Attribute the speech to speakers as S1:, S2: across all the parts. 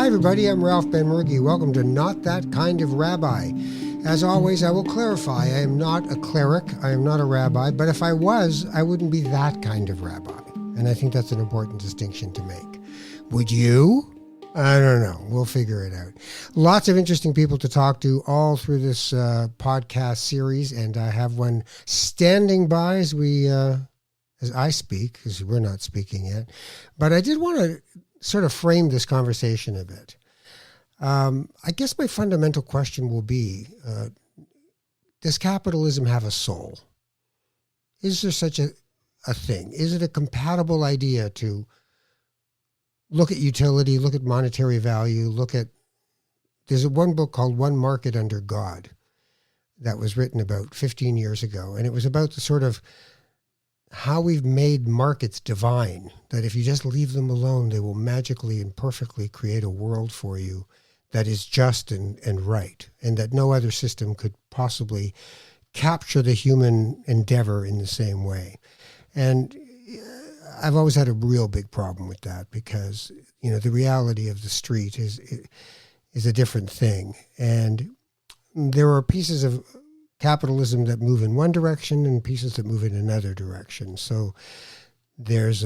S1: Hi everybody, I'm Ralph Ben-Murgy. Welcome to Not That Kind of Rabbi. As always, I will clarify, I am not a cleric, I am not a rabbi, but if I was, I wouldn't be that kind of rabbi. And I think that's an important distinction to make. Would you? I don't know. We'll figure it out. Lots of interesting people to talk to all through this podcast series, and I have one standing by as I speak, because we're not speaking yet. But I did want to sort of frame this conversation a bit. I guess my fundamental question will be, does capitalism have a soul? Is there such a thing? Is it a compatible idea to look at utility, look at monetary value, there's one book called One Market Under God that was written about 15 years ago, and it was about the sort of how we've made markets divine, that if you just leave them alone, they will magically and perfectly create a world for you that is just and right, and that no other system could possibly capture the human endeavor in the same way. And I've always had a real big problem with that because, the reality of the street is a different thing. And there are pieces of capitalism that move in one direction and pieces that move in another direction. So there's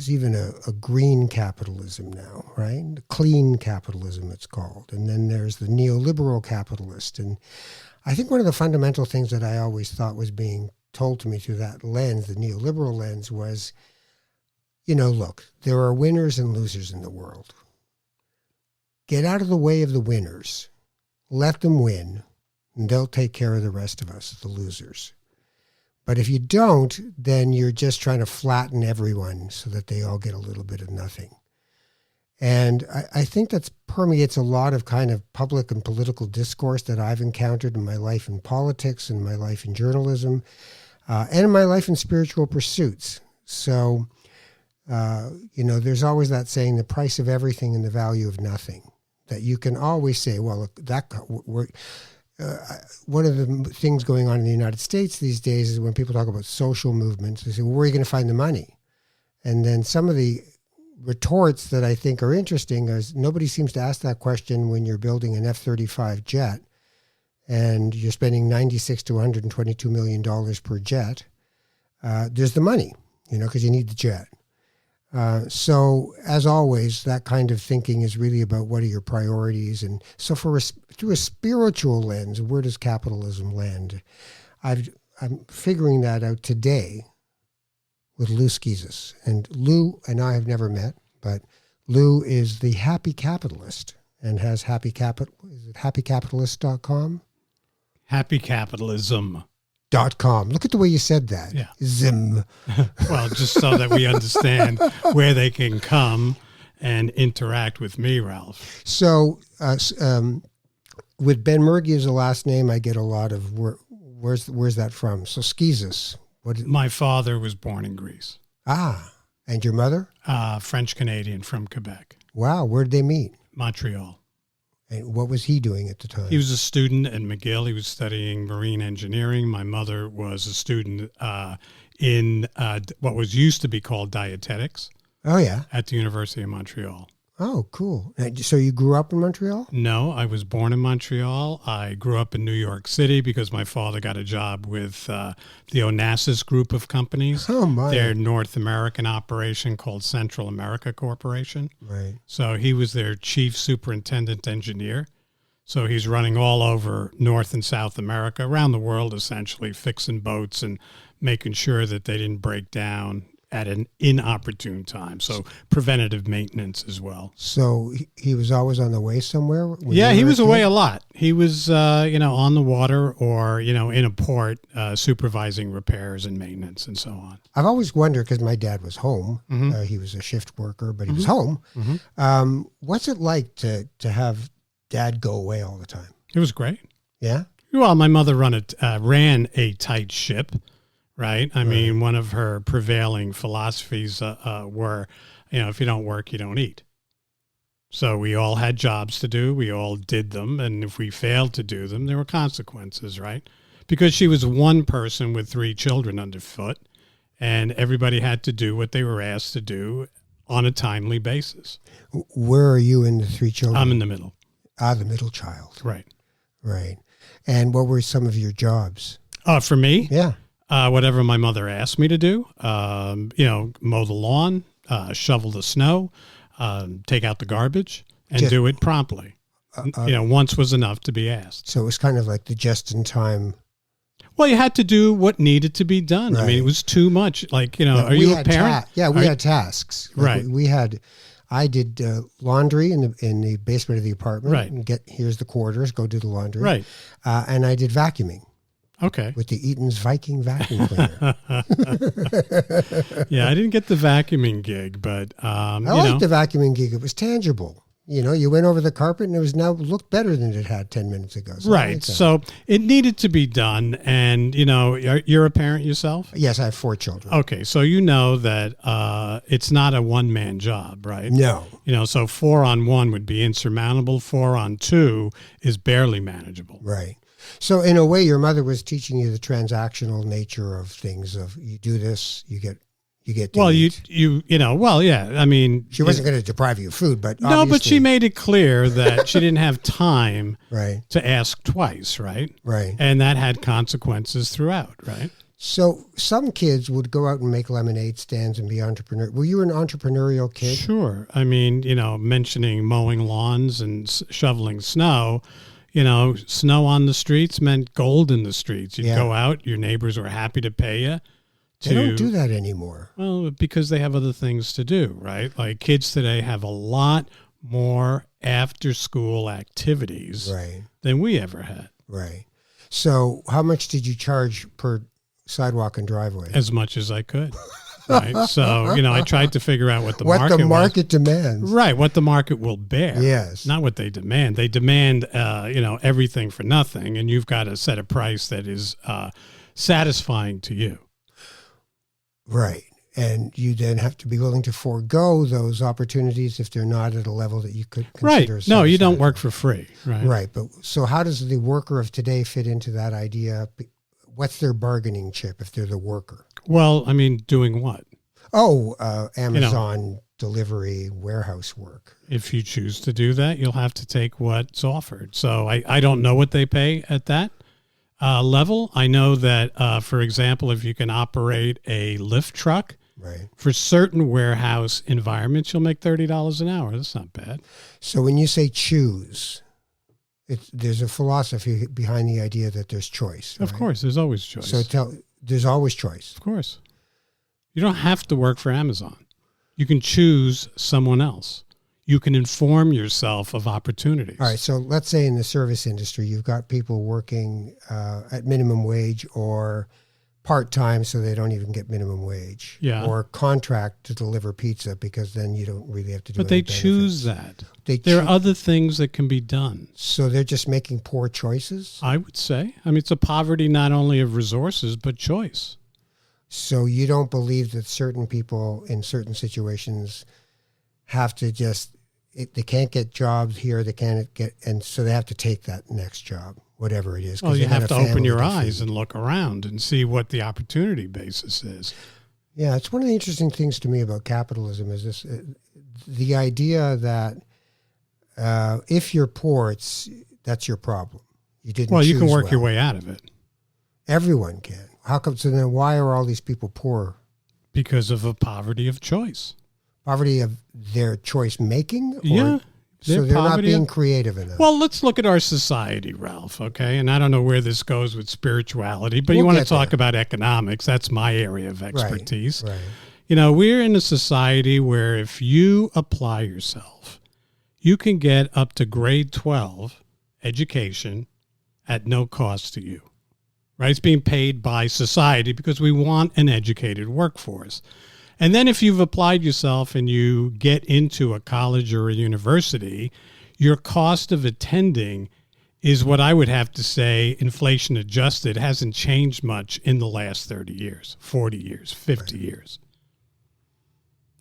S1: even a green capitalism now, right? Clean capitalism, it's called. And then there's the neoliberal capitalist. And I think one of the fundamental things that I always thought was being told to me through that lens, the neoliberal lens, was, look, there are winners and losers in the world. Get out of the way of the winners. Let them win, and they'll take care of the rest of us, the losers. But if you don't, then you're just trying to flatten everyone so that they all get a little bit of nothing. And I think that permeates a lot of kind of public and political discourse that I've encountered in my life in politics, in my life in journalism, and in my life in spiritual pursuits. So, there's always that saying, the price of everything and the value of nothing. That you can always say, well, one of the things going on in the United States these days is when people talk about social movements, they say, well, where are you going to find the money? And then some of the retorts that I think are interesting is nobody seems to ask that question when you're building an F-35 jet and you're spending $96 to $122 million per jet. There's the money, because you need the jet. So, as always, that kind of thinking is really about what are your priorities. And so through a spiritual lens, where does capitalism land? I'm figuring that out today with Lou Schizas. And Lou and I have never met, but Lou is the happy capitalist and has happycapitalist.com?
S2: Happycapitalism.com.
S1: Look at the way you said that.
S2: Yeah.
S1: Zim.
S2: Well, just so that we understand where they can come and interact with me, Ralph.
S1: So, with Ben-Murgy as a last name, I get a lot of where's that from? So Schizas.
S2: My father was born in Greece.
S1: Ah, and your mother?
S2: French Canadian from Quebec.
S1: Wow, where did they meet?
S2: Montreal.
S1: And what was he doing at the time?
S2: He was a student at McGill. He was studying marine engineering. My mother was a student in what was used to be called dietetics.
S1: Oh, yeah.
S2: At the University of Montreal.
S1: Oh, cool. So you grew up in Montreal?
S2: No, I was born in Montreal. I grew up in New York City because my father got a job with the Onassis group of companies.
S1: Oh, my.
S2: Their North American operation called Central America Corporation.
S1: Right.
S2: So he was their chief superintendent engineer. So he's running all over North and South America, around the world essentially, fixing boats and making sure that they didn't break down at an inopportune time. So preventative maintenance as well.
S1: So he was always on the way somewhere?
S2: Yeah, he was away a lot. He was, on the water or, in a port supervising repairs and maintenance and so on.
S1: I've always wondered, because my dad was home.
S2: Mm-hmm.
S1: He was a shift worker, but he was home. Mm-hmm. What's it like to have Dad go away all the time?
S2: It was great.
S1: Yeah?
S2: Well, my mother ran a tight ship. Right. I mean, one of her prevailing philosophies were, if you don't work, you don't eat. So we all had jobs to do. We all did them. And if we failed to do them, there were consequences, right? Because she was one person with 3 children underfoot, and everybody had to do what they were asked to do on a timely basis.
S1: Where are you in the three children?
S2: I'm in the middle.
S1: The middle child.
S2: Right.
S1: Right. And what were some of your jobs?
S2: For me?
S1: Yeah.
S2: Whatever my mother asked me to do, mow the lawn, shovel the snow, take out the garbage, and do it promptly. Once was enough to be asked.
S1: So it was kind of like the just-in-time.
S2: Well, you had to do what needed to be done.
S1: Right.
S2: I mean, it was too much. Like, are you a parent?
S1: We had tasks. Like
S2: Right.
S1: I did laundry in the basement of the apartment.
S2: Right.
S1: And here's the quarters. Go do the laundry.
S2: Right.
S1: And I did vacuuming.
S2: Okay.
S1: With the Eaton's Viking vacuum cleaner.
S2: Yeah, I didn't get the vacuuming gig, but
S1: I liked the vacuuming gig. It was tangible. You went over the carpet and it was now looked better than it had 10 minutes ago. So
S2: right. So it needed to be done. And, you're a parent yourself?
S1: Yes, I have 4 children.
S2: Okay. So you know that it's not a one-man job, right?
S1: No.
S2: So 4 on 1 would be insurmountable. 4 on 2 is barely manageable.
S1: Right. So in a way, your mother was teaching you the transactional nature of things. Of you do this, you get to eat.
S2: yeah. I mean,
S1: she wasn't going to deprive you of food, but
S2: no, but she made it clear that she didn't have time
S1: right.
S2: to ask twice, right?
S1: Right.
S2: And that had consequences throughout, right?
S1: So some kids would go out and make lemonade stands and be entrepreneur. Were you an entrepreneurial kid?
S2: Sure. I mean, mentioning mowing lawns and shoveling snow. Snow on the streets meant gold in the streets. You'd go out, your neighbors were happy to pay you.
S1: They don't do that anymore.
S2: Well, because they have other things to do, right? Like kids today have a lot more after-school activities than we ever had.
S1: Right. So how much did you charge per sidewalk and driveway?
S2: As much as I could. Right. So, I tried to figure out what the market
S1: demands.
S2: Right. What the market will bear.
S1: Yes.
S2: Not what they demand. They demand, everything for nothing. And you've got to set a price that is satisfying to you.
S1: Right. And you then have to be willing to forego those opportunities if they're not at a level that you could consider.
S2: Right. No, you don't work for free. Right.
S1: Right. But so how does the worker of today fit into that idea? What's their bargaining chip if they're the worker?
S2: Well, I mean, doing what?
S1: Amazon delivery, warehouse work.
S2: If you choose to do that, you'll have to take what's offered. So I don't know what they pay at that level. I know that, for example, if you can operate a lift truck, for certain warehouse environments, you'll make $30 an hour. That's not bad.
S1: So when you say choose, there's a philosophy behind the idea that there's choice.
S2: Of course, there's always choice.
S1: So there's always choice.
S2: Of course. You don't have to work for Amazon. You can choose someone else. You can inform yourself of opportunities.
S1: All right. So let's say in the service industry, you've got people working at minimum wage or part-time so they don't even get minimum wage.
S2: Yeah.
S1: Or contract to deliver pizza because then you don't really have to do
S2: But
S1: any
S2: they choose
S1: benefits.
S2: that. There are other things that can be done.
S1: So they're just making poor choices?
S2: I would say. I mean, it's a poverty not only of resources, but choice.
S1: So you don't believe that certain people in certain situations have to they can't get jobs here, they can't get, and so they have to take that next job, whatever it is.
S2: Well, you have to open your eyes and look around and see what the opportunity basis is.
S1: Yeah, it's one of the interesting things to me about capitalism is this, the idea that if you're poor, that's your problem. You didn't.
S2: Well, you can work your way out of it.
S1: Everyone can. How come? So then, why are all these people poor?
S2: Because of a poverty of choice.
S1: Poverty of their choice making?
S2: Yeah.
S1: So they're not being creative enough.
S2: Well, let's look at our society, Ralph, okay? And I don't know where this goes with spirituality, but you want to talk about economics. That's my area of expertise.
S1: Right.
S2: We're in a society where if you apply yourself, you can get up to grade 12 education at no cost to you, right? It's being paid by society because we want an educated workforce. And then if you've applied yourself and you get into a college or a university, your cost of attending is what I would have to say, inflation adjusted, hasn't changed much in the last 30 years, 40 years, 50 years.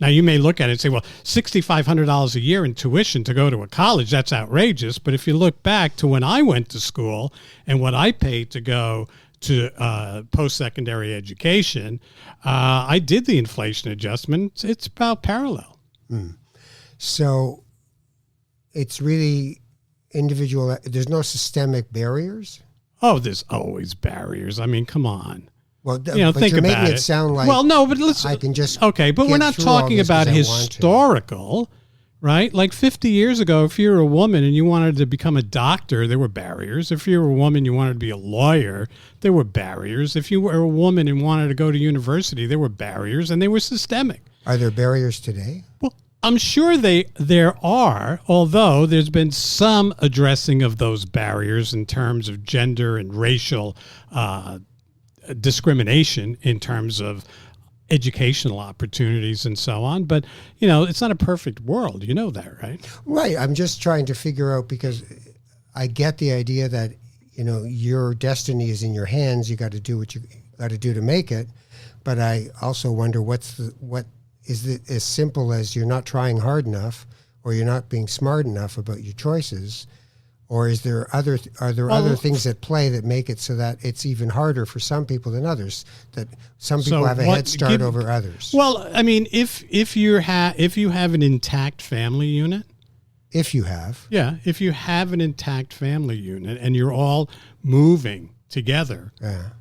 S2: Now, you may look at it and say, well, $6,500 a year in tuition to go to a college, that's outrageous. But if you look back to when I went to school and what I paid to go to post-secondary education, I did the inflation adjustment. It's about parallel.
S1: So it's really individual. There's no systemic barriers.
S2: Oh, there's always barriers. I mean, come on.
S1: Well,
S2: But
S1: you're
S2: think
S1: making
S2: about
S1: it sound like
S2: well, no, but let's.
S1: I can just
S2: okay, but we're
S1: get
S2: not
S1: through all
S2: talking
S1: this
S2: about
S1: 'cause I want to.
S2: historical, right? Like 50 years ago, if you were a woman and you wanted to become a doctor, there were barriers. If you were a woman, you wanted to be a lawyer, there were barriers. If you were a woman and wanted to go to university, there were barriers, and they were systemic.
S1: Are there barriers today?
S2: Well, I'm sure there are, although there's been some addressing of those barriers in terms of gender and racial discrimination in terms of educational opportunities and so on. But, it's not a perfect world. You know that, right?
S1: Right. I'm just trying to figure out, because I get the idea that, your destiny is in your hands. You got to do what you got to do to make it. But I also wonder what is it as simple as you're not trying hard enough, or you're not being smart enough about your choices, or are there other things at play that make it so that it's even harder for some people than others? That some people have a head start over others.
S2: Well, I mean, if you have an intact family unit, if you have an intact family unit and you're all moving together,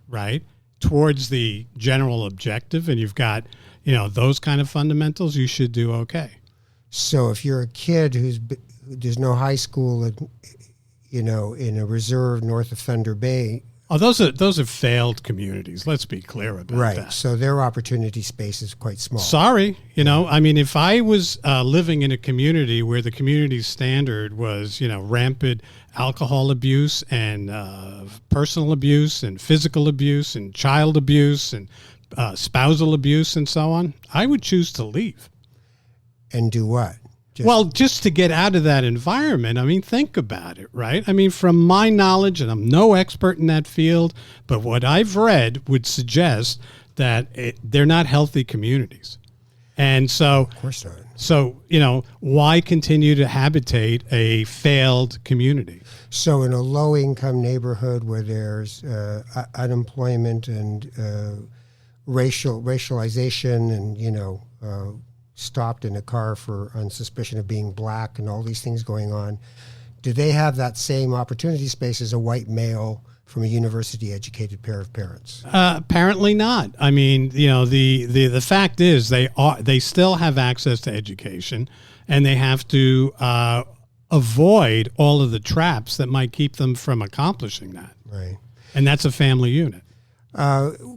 S2: right, towards the general objective, and you've got those kind of fundamentals, you should do okay.
S1: So if you're a kid there's no high school, in a reserve north of Thunder Bay.
S2: Oh, those are failed communities. Let's be clear about that.
S1: Right. So their opportunity space is quite small.
S2: Sorry, I mean, if I was living in a community where the community standard was, rampant alcohol abuse and personal abuse and physical abuse and child abuse and spousal abuse and so on, I would choose to leave.
S1: And do what?
S2: Just to get out of that environment. I mean, think about it, right? I mean, from my knowledge, and I'm no expert in that field, but what I've read would suggest that they're not healthy communities. And so,
S1: of course not.
S2: So, why continue to habitate a failed community?
S1: So in a low-income neighborhood where there's unemployment and racialization and, stopped in a car on suspicion of being black and all these things going on, do they have that same opportunity space as a white male from a university-educated pair of parents?
S2: Apparently not. I mean, the fact is they still have access to education, and they have to avoid all of the traps that might keep them from accomplishing that.
S1: Right.
S2: And that's a family unit.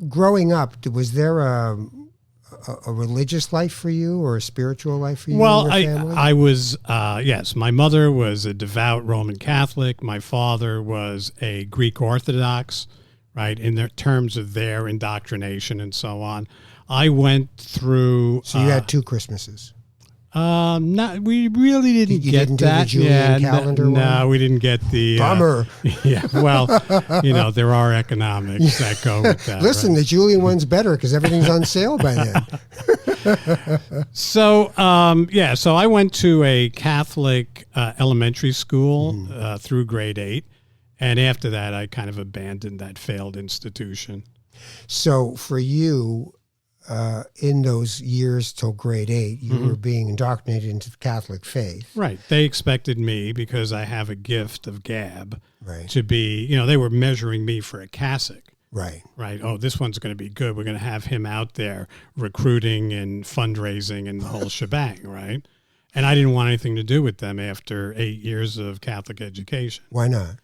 S1: Growing up, was there a religious life for you or a spiritual life for you?
S2: Well,
S1: and your family?
S2: I was, yes, my mother was a devout Roman Catholic. My father was a Greek Orthodox, right, in their terms of their indoctrination and so on. I went through...
S1: So you had two Christmases?
S2: We really didn't
S1: you
S2: get
S1: didn't
S2: that.
S1: Do the Julian calendar one?
S2: No, we didn't get the...
S1: Bummer.
S2: Yeah, well, there are economics that go with that.
S1: Listen,
S2: right?
S1: The Julian one's better because everything's on sale by then.
S2: So I went to a Catholic elementary school through grade 8, and after that, I kind of abandoned that failed institution.
S1: So for you... in those years till grade 8, you were being indoctrinated into the Catholic faith.
S2: Right. They expected me, because I have a gift of gab,
S1: right,
S2: to be, they were measuring me for a cassock.
S1: Right.
S2: Right. Oh, this one's going to be good. We're going to have him out there recruiting and fundraising and the whole shebang, right? And I didn't want anything to do with them after 8 years of Catholic education.
S1: Why not?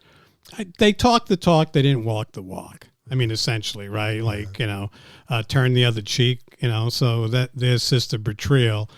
S2: They talked the talk, they didn't walk the walk. I mean, essentially, right? Like, turn the other cheek, so that there's Sister Bertriel,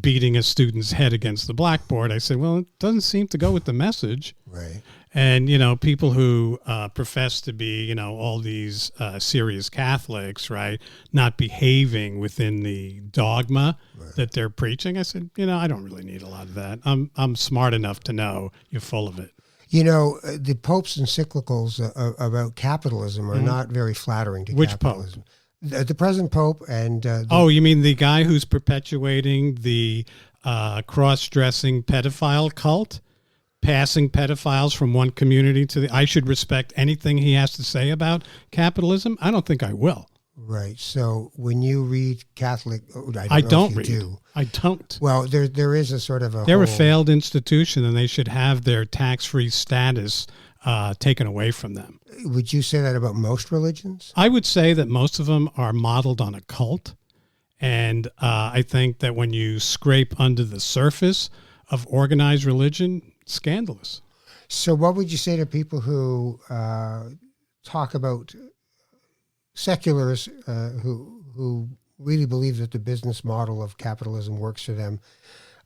S2: beating a student's head against the blackboard. I said, well, it doesn't seem to go with the message.
S1: Right.
S2: And, people who profess to be, all these serious Catholics, right, not behaving within the dogma that they're preaching. I said, I don't really need a lot of that. I'm smart enough to know you're full of it.
S1: The Pope's encyclicals about capitalism are not very flattering to
S2: Which
S1: capitalism.
S2: Pope?
S1: The present Pope and...
S2: you mean the guy who's perpetuating the cross-dressing pedophile cult? Passing pedophiles from one community to the... I should respect anything he has to say about capitalism? I don't think I will.
S1: Right. So when you read Catholic,
S2: I
S1: know
S2: don't
S1: if you
S2: read.
S1: do.
S2: I don't.
S1: Well, there is a sort of a
S2: They're a
S1: whole-
S2: failed institution, and they should have their tax-free status taken away from them.
S1: Would you say that about most religions?
S2: I would say that most of them are modeled on a cult. And I think that when you scrape under the surface of organized religion, it's scandalous.
S1: So what would you say to people who talk about seculars who really believe that the business model of capitalism works for them,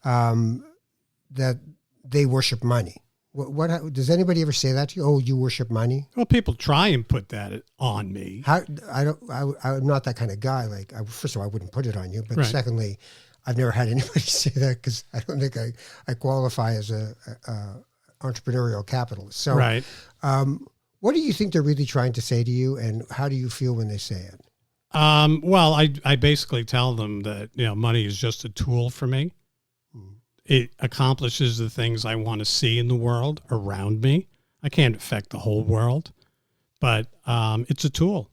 S1: that they worship money? What does anybody ever say that to you? Oh, you worship money?
S2: Well, people try and put that on me.
S1: I'm not that kind of guy. Like, first of all, I wouldn't put it on you. But
S2: Right.
S1: Secondly, I've never had anybody say that because I don't think I qualify as a entrepreneurial capitalist. So,
S2: Right.
S1: What do you think they're really trying to say to you, and how do you feel when they say it?
S2: Well, I basically tell them that, money is just a tool for me. It accomplishes the things I want to see in the world around me. I can't affect the whole world, but it's a tool.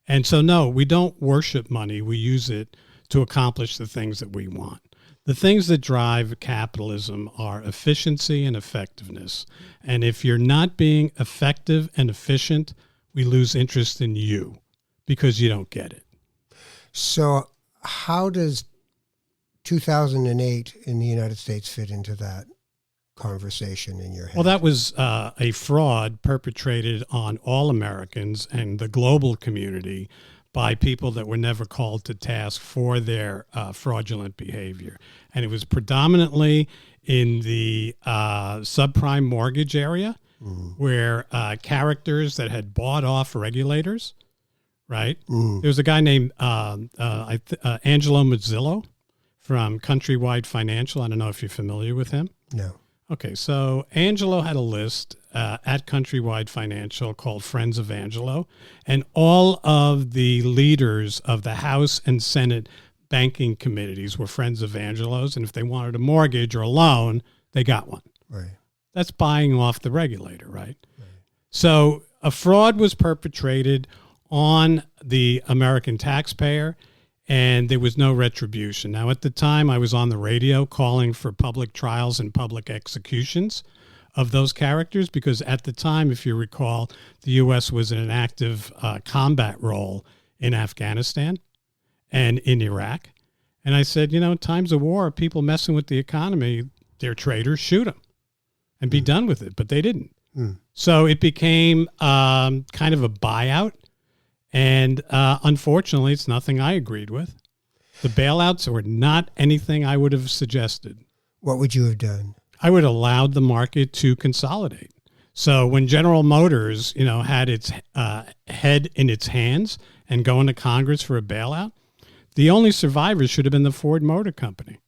S2: And so, no, we don't worship money. We use it to accomplish the things that we want. The things that drive capitalism are efficiency and effectiveness. And if you're not being effective and efficient, we lose interest in you because you don't get it.
S1: So how does 2008 in the United States fit into that conversation in your head?
S2: Well, that was a fraud perpetrated on all Americans and the global community by people that were never called to task for their fraudulent behavior. And it was predominantly in the subprime mortgage area where characters that had bought off regulators, right? There was a guy named Angelo Mazzillo from Countrywide Financial. I don't know if you're familiar with him.
S1: No.
S2: Okay, so Angelo had a list at Countrywide Financial called Friends of Angelo, and all of the leaders of the House and Senate banking committees were friends of Angelo's, and if they wanted a mortgage or a loan, they got one.
S1: Right.
S2: That's buying off the regulator, right? So a fraud was perpetrated on the American taxpayer, and there was no retribution. Now, at the time, I was on the radio calling for public trials and public executions of those characters because at the time, if you recall, the U.S. was in an active combat role in Afghanistan and in Iraq. And I said, times of war, people messing with the economy, they're traitors, shoot them and be done with it. But they didn't. So it became kind of a buyout. And unfortunately, it's nothing I agreed with. The bailouts were not anything I would have suggested.
S1: What would you have done?
S2: I would have allowed the market to consolidate. So when General Motors, had its head in its hands and going to Congress for a bailout, the only survivors should have been the Ford Motor Company.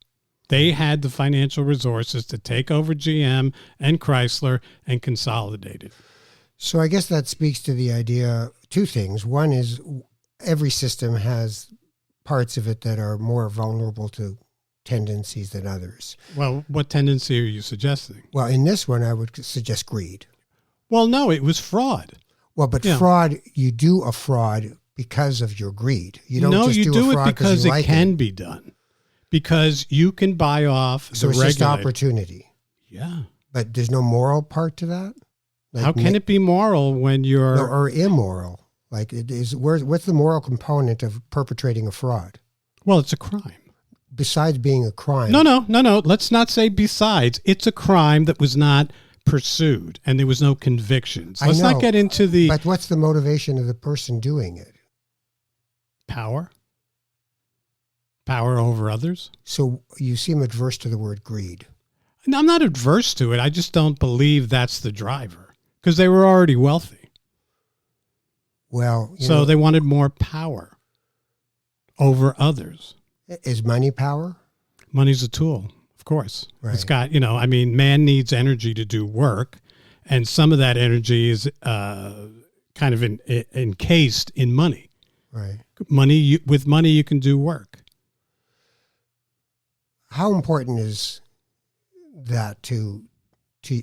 S2: They had the financial resources to take over GM and Chrysler and consolidate it.
S1: So I guess that speaks to the idea, two things. One is every system has parts of it that are more vulnerable to tendencies than others.
S2: Well, what tendency are you suggesting?
S1: Well, in this one, I would suggest greed.
S2: Well, no, it was fraud.
S1: Well, but fraud, you do a fraud because of your greed. You don't
S2: No,
S1: just
S2: you do
S1: a
S2: it
S1: fraud
S2: because
S1: you
S2: it
S1: like
S2: can be done. Because you can buy off
S1: So
S2: the
S1: it's just
S2: regulator.
S1: opportunity.
S2: Yeah.
S1: But there's no moral part to that? Like
S2: How can it be moral when you're...
S1: or immoral? Like, it is. What's the moral component of perpetrating a fraud?
S2: Well, it's a crime.
S1: Besides being a crime.
S2: No. Let's not say besides. It's a crime that was not pursued and there was no convictions. Let's
S1: I know,
S2: not get into the
S1: But what's the motivation of the person doing it?
S2: power over others.
S1: So you seem adverse to the word greed.
S2: No, I'm not adverse to it. I just don't believe that's the driver because they were already wealthy.
S1: Well,
S2: So they wanted more power over others.
S1: is money power?
S2: Money's a tool, of course.
S1: Right.
S2: It's got, man needs energy to do work. And some of that energy is kind of encased in money.
S1: Right.
S2: With money, you can do work.
S1: How important is that to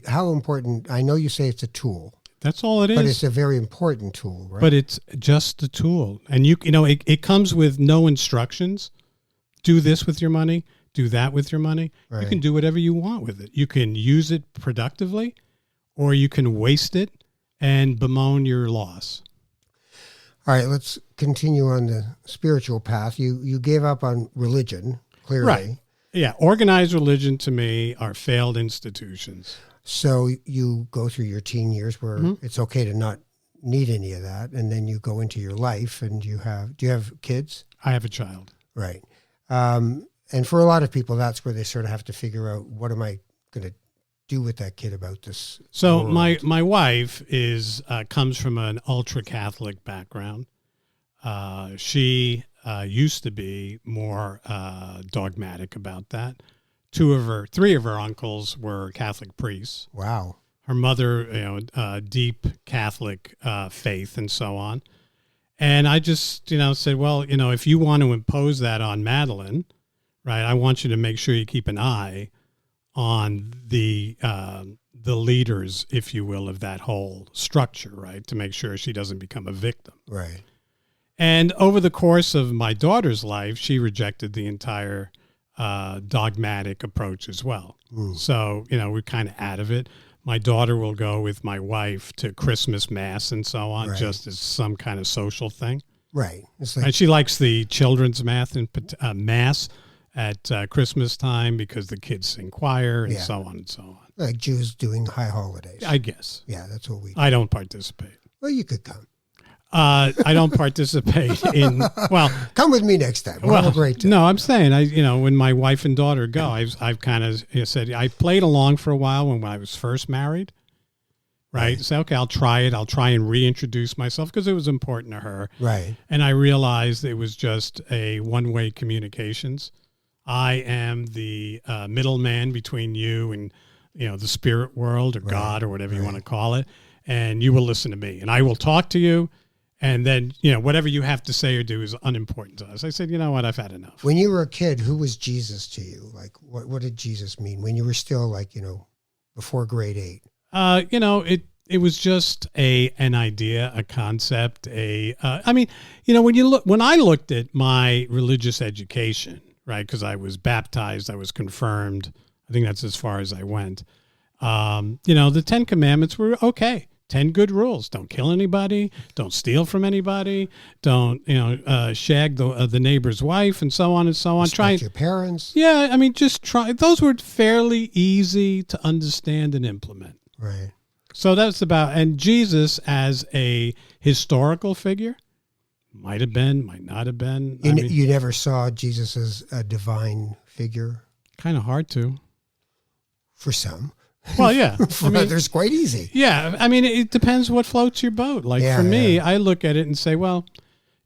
S1: how important? I know you say it's a tool.
S2: That's all it is.
S1: But it's a very important tool, right?
S2: But it's just a tool. And you know, it comes with no instructions. Do this with your money. Do that with your money.
S1: Right.
S2: You can do whatever you want with it. You can use it productively, or you can waste it and bemoan your loss.
S1: All right, let's continue on the spiritual path. You gave up on religion, clearly.
S2: Right. Yeah. Organized religion to me are failed institutions.
S1: So you go through your teen years where it's okay to not need any of that. And then you go into your life and do you have kids?
S2: I have a child.
S1: Right. And for a lot of people, that's where they sort of have to figure out, what am I going to do with that kid about this?
S2: So
S1: world?
S2: my wife comes from an ultra Catholic background. She used to be more dogmatic about that. Three of her uncles were Catholic priests.
S1: Wow.
S2: Her mother, deep Catholic faith and so on. And I just, said, well, if you want to impose that on Madeline, right, I want you to make sure you keep an eye on the leaders, if you will, of that whole structure, right, to make sure she doesn't become a victim.
S1: Right.
S2: And over the course of my daughter's life, she rejected the entire dogmatic approach as well. So, we're kind of out of it. My daughter will go with my wife to Christmas Mass and so on, just as some kind of social thing.
S1: Right. It's like,
S2: And she likes the children's mass at Christmas time because the kids sing choir and so on and so on.
S1: like Jews doing high holidays.
S2: I guess.
S1: Yeah, that's what we do.
S2: I don't participate.
S1: Well, you could come.
S2: I don't participate in,
S1: Come with me next time. We'll have a great time.
S2: No, I'm saying, when my wife and daughter go, I've kind of said, I played along for a while when I was first married, right? Say, okay, I'll try it. I'll try and reintroduce myself because it was important to her.
S1: Right.
S2: And I realized it was just a one-way communications. I am the middleman between you and, the spirit world or God or whatever you want to call it. And you will listen to me and I will talk to you. And then, whatever you have to say or do is unimportant to us. I said, you know what? I've had enough.
S1: When you were a kid, who was Jesus to you? Like, what did Jesus mean when you were still before grade 8?
S2: It was just an idea, a concept, when I looked at my religious education, right? Because I was baptized, I was confirmed. I think that's as far as I went. The 10 Commandments were okay. 10 good rules. Don't kill anybody. Don't steal from anybody. Don't, shag the neighbor's wife and so on and so on.
S1: Respect your parents.
S2: Yeah, just try. Those were fairly easy to understand and implement.
S1: Right.
S2: So that's and Jesus as a historical figure, might have been, might not have been.
S1: You never saw Jesus as a divine figure?
S2: Kind of hard to.
S1: For some.
S2: Well, yeah.
S1: For others, quite easy.
S2: Yeah. It depends what floats your boat. Like for me, I look at it and say, well,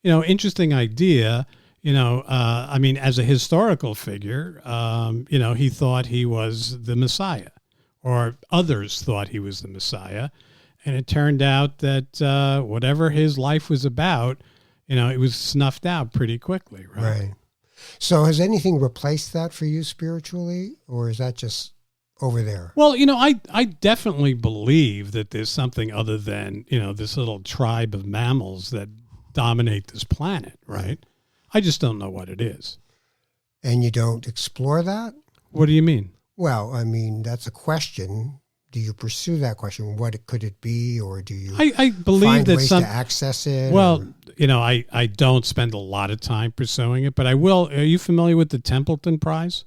S2: interesting idea. As a historical figure, he thought he was the Messiah, or others thought he was the Messiah. And it turned out that whatever his life was about, it was snuffed out pretty quickly. Right.
S1: So has anything replaced that for you spiritually, or is that just over there?
S2: Well, I definitely believe that there's something other than, this little tribe of mammals that dominate this planet, right? I just don't know what it is.
S1: And you don't explore that?
S2: What do you mean?
S1: Well, that's a question. Do you pursue that question? Could it be, or do you
S2: I believe
S1: find
S2: that
S1: ways to access it?
S2: Well, I don't spend a lot of time pursuing it, but I will. Are you familiar with the Templeton Prize?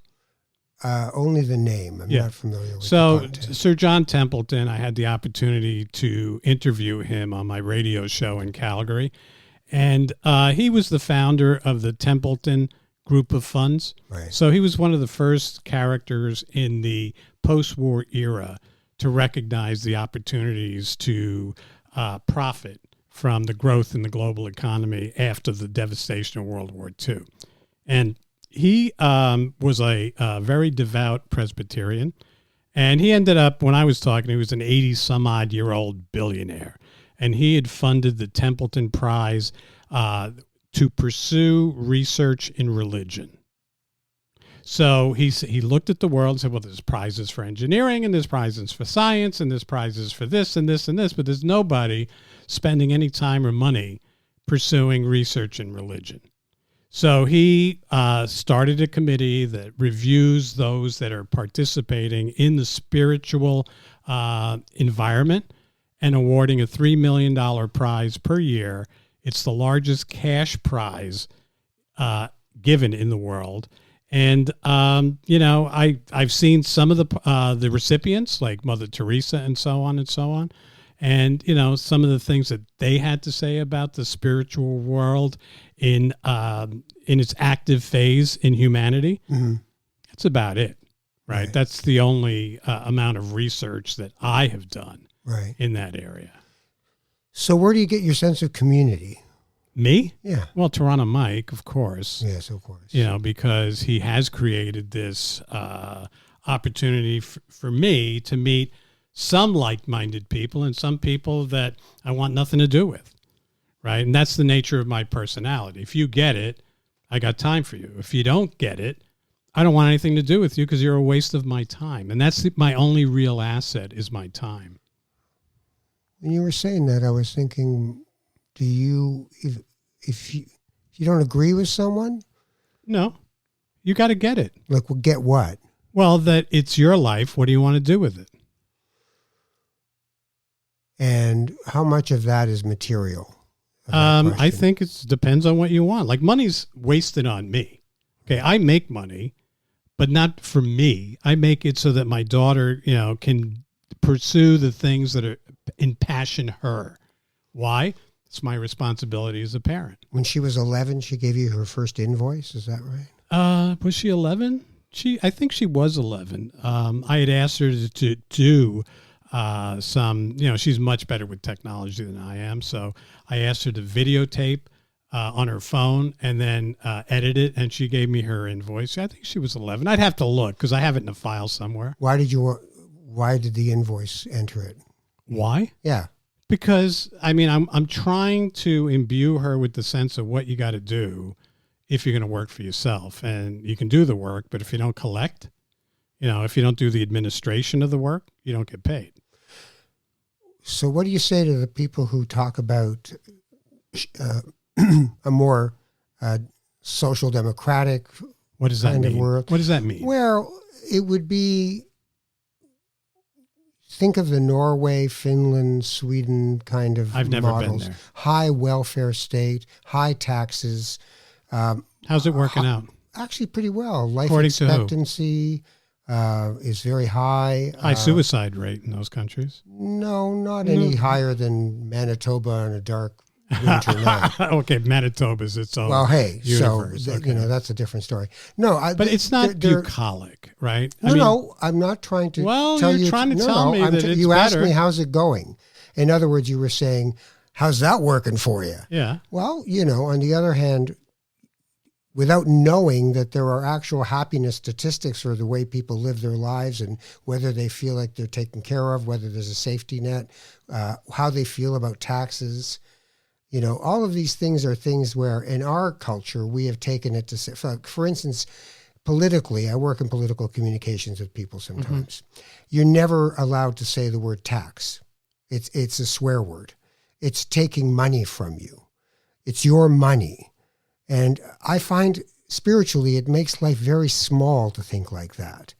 S1: Only the name. I'm not familiar with
S2: So
S1: the content.
S2: Sir John Templeton, I had the opportunity to interview him on my radio show in Calgary. And he was the founder of the Templeton Group of Funds.
S1: Right.
S2: So he was one of the first characters in the post-war era to recognize the opportunities to profit from the growth in the global economy after the devastation of World War II. And he was a very devout Presbyterian, and he ended up, when I was talking, he was an 80-some-odd-year-old billionaire, and he had funded the Templeton Prize to pursue research in religion. So he looked at the world and said, well, there's prizes for engineering and there's prizes for science and there's prizes for this and this and this, but there's nobody spending any time or money pursuing research in religion. So he started a committee that reviews those that are participating in the spiritual environment and awarding a $3 million prize per year. It's the largest cash prize given in the world. And, I've seen some of the recipients, like Mother Teresa and so on and so on. And, some of the things that they had to say about the spiritual world in its active phase in humanity. Mm-hmm. That's about it, right? That's the only amount of research that I have done in that area.
S1: So where do you get your sense of community?
S2: Me?
S1: Yeah.
S2: Well, Toronto Mike, of course.
S1: Yes, of course.
S2: Because he has created this opportunity for me to meet some like-minded people and some people that I want nothing to do with, right? And that's the nature of my personality. If you get it, I got time for you. If you don't get it, I don't want anything to do with you because you're a waste of my time. And that's my only real asset is my time.
S1: When you were saying that, I was thinking, do you, if you don't agree with someone?
S2: No, you got to get it.
S1: Like, well, get what?
S2: Well, that it's your life. What do you want to do with it?
S1: And how much of that is material?
S2: I think it depends on what you want. Like money's wasted on me. Okay, I make money, but not for me. I make it so that my daughter, can pursue the things that impassion her. Why? It's my responsibility as a parent.
S1: When she was 11, she gave you her first invoice. Is that right?
S2: Was she 11? I think she was 11. I had asked her to do some, she's much better with technology than I am. So I asked her to videotape on her phone and then edit it. And she gave me her invoice. I think she was 11. I'd have to look because I have it in a file somewhere.
S1: Why did the invoice enter it?
S2: Why?
S1: Yeah.
S2: Because I'm trying to imbue her with the sense of what you got to do if you're going to work for yourself, and you can do the work, but if you don't collect, if you don't do the administration of the work, you don't get paid.
S1: So what do you say to the people who talk about a more social democratic
S2: what does that
S1: kind
S2: mean?
S1: of world?
S2: What does that mean?
S1: Well, it would be, think of the Norway, Finland, Sweden kind of
S2: I've never
S1: models.
S2: been there.
S1: High welfare state, high taxes.
S2: How's it working out?
S1: Actually pretty well. Life
S2: According
S1: expectancy is very high.
S2: High suicide rate in those countries?
S1: No, not any higher than Manitoba on a dark winter night.
S2: Okay, Manitoba's its own universe.
S1: So,
S2: okay.
S1: that's a different story. No,
S2: but it's not bucolic, right?
S1: No, I'm not trying to tell you.
S2: You're trying to tell me that it's
S1: you
S2: better.
S1: asked me, how's it going? In other words, you were saying, how's that working for you?
S2: Yeah.
S1: Well, on the other hand, without knowing that there are actual happiness statistics for the way people live their lives and whether they feel like they're taken care of, whether there's a safety net, how they feel about taxes, all of these things are things where in our culture, we have taken it to say, for instance, politically, I work in political communications with people sometimes. Mm-hmm. You're never allowed to say the word tax. It's a swear word. It's taking money from you. It's your money. And I find spiritually, it makes life very small to think like that.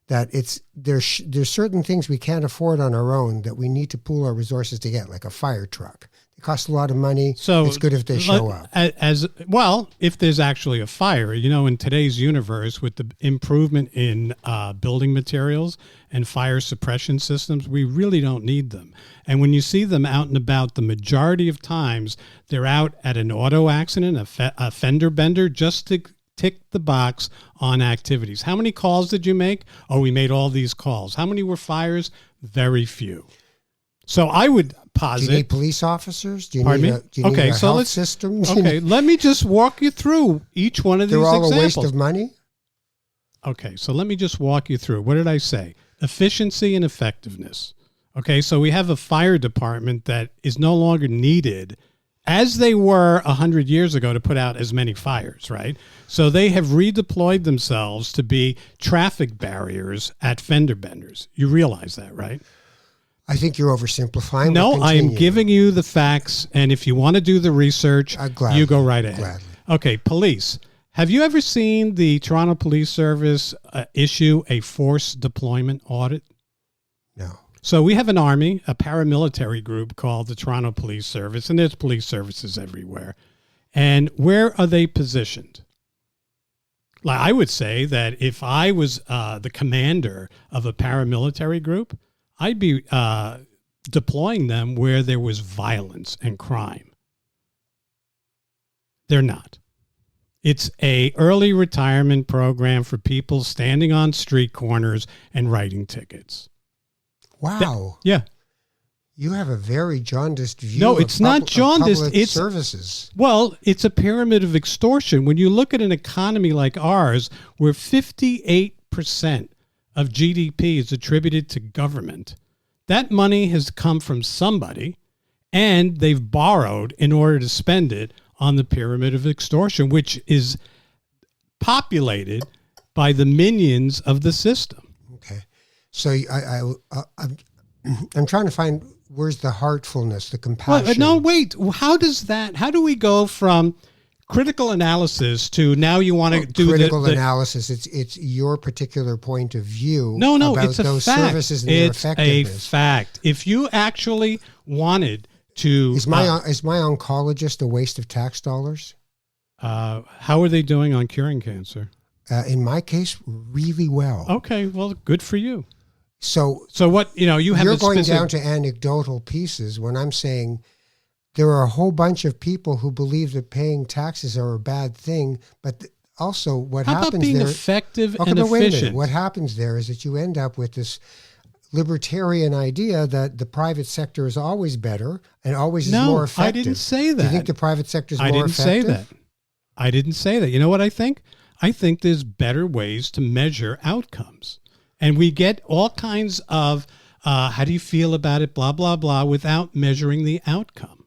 S1: That there's certain things we can't afford on our own that we need to pool our resources to get, like a fire truck. It costs a lot of money. So it's good if they show up.
S2: As well, if there's actually a fire, in today's universe with the improvement in building materials and fire suppression systems, we really don't need them. And when you see them out and about, the majority of times they're out at an auto accident, a fender bender, just to tick the box on activities. How many calls did you make? Oh, we made all these calls. How many were fires? Very few. So I would posit.
S1: Do you need police officers? Do you
S2: Pardon
S1: need
S2: me?
S1: do you need a health system?
S2: Okay, let me just walk you through each one of these examples.
S1: They're all a waste of money?
S2: Okay, so let me just walk you through. What did I say? Efficiency and effectiveness. Okay, so we have a fire department that is no longer needed as they were 100 years ago to put out as many fires, right? So they have redeployed themselves to be traffic barriers at fender benders. You realize that, right?
S1: I think you're oversimplifying.
S2: No,
S1: but
S2: I am
S1: continue.
S2: giving you the facts, and if you want to do the research, you go right ahead.
S1: Gladly.
S2: Okay, police. Have you ever seen the Toronto Police Service issue a force deployment audit?
S1: No.
S2: So we have an army, a paramilitary group called the Toronto Police Service, and there's police services everywhere. And where are they positioned? Like, I would say that if I was the commander of a paramilitary group, I'd be deploying them where there was violence and crime. They're not. It's a early retirement program for people standing on street corners and writing tickets.
S1: Wow.
S2: Yeah.
S1: You have a very jaundiced view.
S2: No, it's not jaundiced.
S1: It's
S2: It's
S1: services.
S2: Well, it's a pyramid of extortion. When you look at an economy like ours, where 58% of GDP is attributed to government, that money has come from somebody, and they've borrowed in order to spend it on the pyramid of extortion, which is populated by the minions of the system.
S1: Okay. So I'm trying to find where's the heartfulness, the compassion.
S2: Well, no, wait. How do we go from critical analysis to now you want to do
S1: critical
S2: the
S1: analysis? It's your particular point of view.
S2: No,
S1: about
S2: it's a
S1: those
S2: fact.
S1: services and their
S2: It's a
S1: effectiveness.
S2: fact. If you actually wanted to,
S1: Is my oncologist a waste of tax dollars?
S2: how are they doing on curing cancer?
S1: In my case, really well.
S2: Okay, well, good for you.
S1: So
S2: what you have
S1: you're
S2: a
S1: going
S2: specific,
S1: down to anecdotal pieces when I'm saying there are a whole bunch of people who believe that paying taxes are a bad thing, but also what
S2: how
S1: happens
S2: about being
S1: there?
S2: effective
S1: Okay,
S2: and
S1: but wait a minute.
S2: efficient?
S1: What happens there is that you end up with this libertarian idea that the private sector is always better and always is more effective.
S2: I didn't say that.
S1: Do you think the private sector is more effective?
S2: say that. I didn't say that. You know what I think? I think there's better ways to measure outcomes. And we get all kinds of, how do you feel about it, blah, blah, blah, without measuring the outcome.